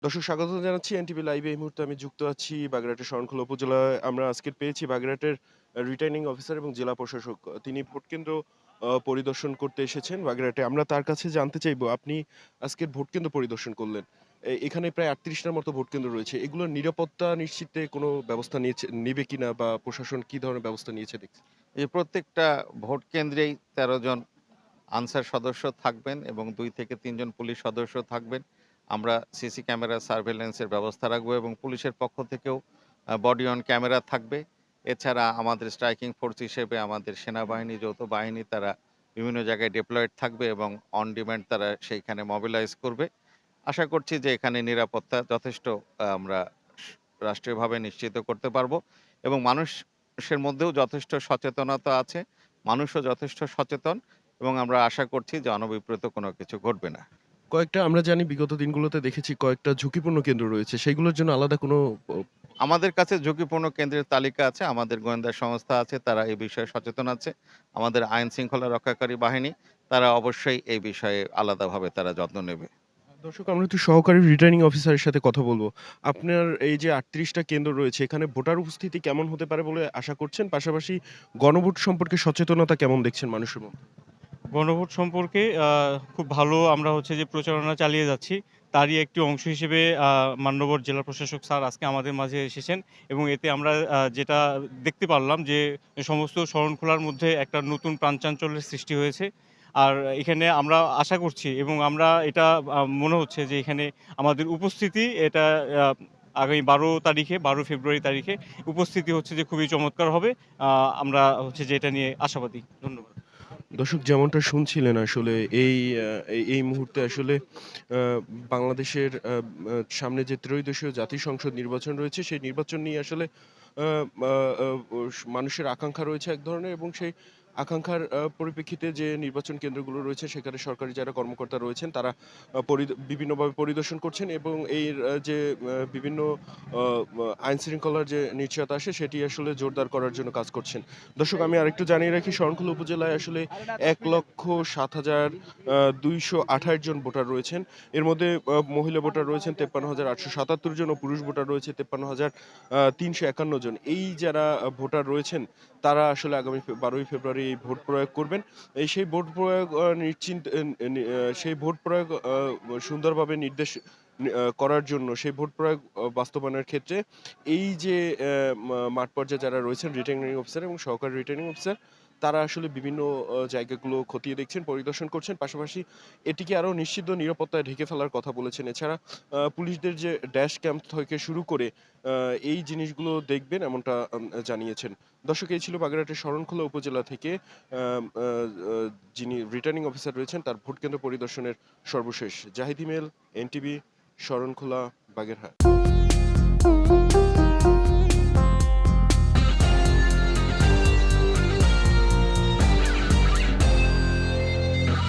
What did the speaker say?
দর্শক স্বাগত জানাচ্ছি এনটিভি লাইভে। এই মুহূর্তে আমি যুক্ত আছি বাগেরহাটের শরণখোলা উপজেলায়। আমরা আজকে পেয়েছি বাগেরহাটের রিটার্নিং অফিসার এবং জেলা প্রশাসক। তিনি ভোট কেন্দ্র পরিদর্শন করতে এসেছেন বাগেরহাটে। আমরা তার কাছে জানতে চাইবো, আপনি আজকের ভোট কেন্দ্র পরিদর্শন করলেন। এখানে প্রায় ৩৮টার মতো ভোট কেন্দ্র রয়েছে। এগুলোর নিরাপত্তা নিশ্চিতে কোনো ব্যবস্থা নিবে কিনা বা প্রশাসন কি ধরনের ব্যবস্থা নিয়েছে দেখছি? এই প্রত্যেকটা ভোট কেন্দ্রেই ১৩ জন আনসার সদস্য থাকবেন এবং ২ থেকে ৩ জন পুলিশ সদস্য থাকবেন। আমরা সিসি ক্যামেরা সার্ভেইলেন্সের ব্যবস্থা রাখবো এবং পুলিশের পক্ষ থেকেও বডি অন ক্যামেরা থাকবে। এছাড়া আমাদের স্ট্রাইকিং ফোর্স হিসেবে আমাদের সেনাবাহিনী, যৌথ বাহিনী তারা বিভিন্ন জায়গায় ডিপ্লয়েড থাকবে এবং অন ডিমান্ড তারা সেইখানে মোবিলাইজ করবে। আশা করছি যে এখানে নিরাপত্তা যথেষ্ট আমরা স রাষ্ট্রীয়ভাবে নিশ্চিত করতে পারবো এবং মানুষের মধ্যেও যথেষ্ট সচেতনতা আছে। মানুষও যথেষ্ট সচেতন এবং আমরা আশা করছি যে অনভিপ্রেত কোনো কিছু ঘটবে না। কয়েকটা আমরা জানি, বিগত দিনগুলোতে দেখেছি কয়েকটা ঝুঁকিপূর্ণ কেন্দ্র রয়েছে। সেগুলোর জন্য আলাদা কোনো ও আমাদের কাছে ঝুঁকিপূর্ণ কেন্দ্রের তালিকা আছে। আমাদের গোয়েন্দা সংস্থা আছে, তারা এই বিষয়ে সচেতন আছে। আমাদের আইন শৃঙ্খলা রক্ষাকারী বাহিনী, তারা অবশ্যই এই বিষয়ে আলাদাভাবে তারা যত্ন নেবে। দর্শক, আমরা একটু সহকারী রিটার্নিং অফিসারের সাথে কথা বলব। আপনার এই যে ৩৮ টা কেন্দ্র রয়েছে, এখানে ভোটার উপস্থিতি কেমন হতে পারে বলে আশা করছেন? পাশাপাশি গণভোট সম্পর্কে সচেতনতা কেমন দেখছেন মানুষের মধ্যে? গণভোট সম্পর্কে খুব ভালো আমরা হচ্ছে যে প্রচারণা চালিয়ে যাচ্ছি। তারই একটি অংশ হিসেবে মান্যবর জেলা প্রশাসক স্যার আজকে আমাদের মাঝে এসেছেন এবং এতে আমরা যেটা দেখতে পারলাম যে সমস্ত শরণখোলার মধ্যে একটা নতুন প্রাণচাঞ্চল্যের সৃষ্টি হয়েছে। আর এখানে আমরা আশা করছি এবং আমরা এটা মনে হচ্ছে যে এখানে আমাদের উপস্থিতি এটা আ আগামী ১২ ফেব্রুয়ারি তারিখে উপস্থিতি হচ্ছে যে খুবই চমৎকার হবে। আমরা হচ্ছে যে এটা নিয়ে আশাবাদী। ধন্যবাদ। দর্শক, যেমনটা শুনছিলেন আসলে এই মুহূর্তে আসলে আ বাংলাদেশের সামনে যে ত্রয়োদশীয় জাতীয় সংসদ নির্বাচন রয়েছে, সেই নির্বাচন নিয়ে আসলে আ আ আ মানুষের আকাঙ্খা রয়েছে এক ধরনের, এবং সেই আকাঙ্খার পরিপ্রেক্ষিতে যে নির্বাচন কেন্দ্রগুলো রয়েছে সেখানে সরকারি যারা কর্মকর্তা রয়েছেন তারা বিভিন্নভাবে পরিদর্শন করছেন, এবং এর যে বিভিন্ন আ আ আইন-শৃঙ্খলার যে নিশ্চয়তা আসে সেটি আসলে জোরদার করার জন্য কাজ করছেন। দর্শক, আমি আরেকটু জানিয়ে রাখি, শরণখোলা উপজেলায় আসলে ১,৭০,২২৮ জন ভোটার রয়েছেন। এর মধ্যে মহিলা ভোটার রয়েছেন ৫৩,৮৭৭ জন ও পুরুষ ভোটার রয়েছে ৫৩,৩৫১ জন। এই যারা ভোটার রয়েছেন তারা আসলে আগামী ১২ই ফেব্রুয়ারি এই ভোট প্রয়োগ করবেন। সেই ভোট প্রয়োগ নিশ্চিন্ত এন নি সেই ভোট প্রয়োগ সুন্দরভাবে নির্দেশ করার জন্য, সেই ভোট প্রয়োগ বাস্তবায়নের ক্ষেত্রে এই যে মাঠ পর্যায়ে যারা রয়েছেন রিটার্নিং অফিসার এবং সহকারী রিটার্নিং অফিসার, তারা আসলে বিভিন্ন জায়গাগুলো খতিয়ে দেখছেন, পরিদর্শন করছেন। পাশাপাশি এটিকে আরো নিশ্চিত নিরাপত্তায় ঢেকে ফেলার কথা বলেছেন। এছাড়া পুলিশদের যে ড্যাশ ক্যাম্প থেকে শুরু করে আ এই জিনিসগুলো দেখবেন, এমনটা জানিয়েছেন। দর্শক, এই ছিল বাগেরহাটের শরণখোলা উপজেলা থেকে আম আ আ যিনি রিটার্নিং অফিসার রয়েছেন তার ভোট কেন্দ্র পরিদর্শনের সর্বশেষ। জাহিদ ইমেল, এনটিভি, শরণখোলা, বাগেরহাট।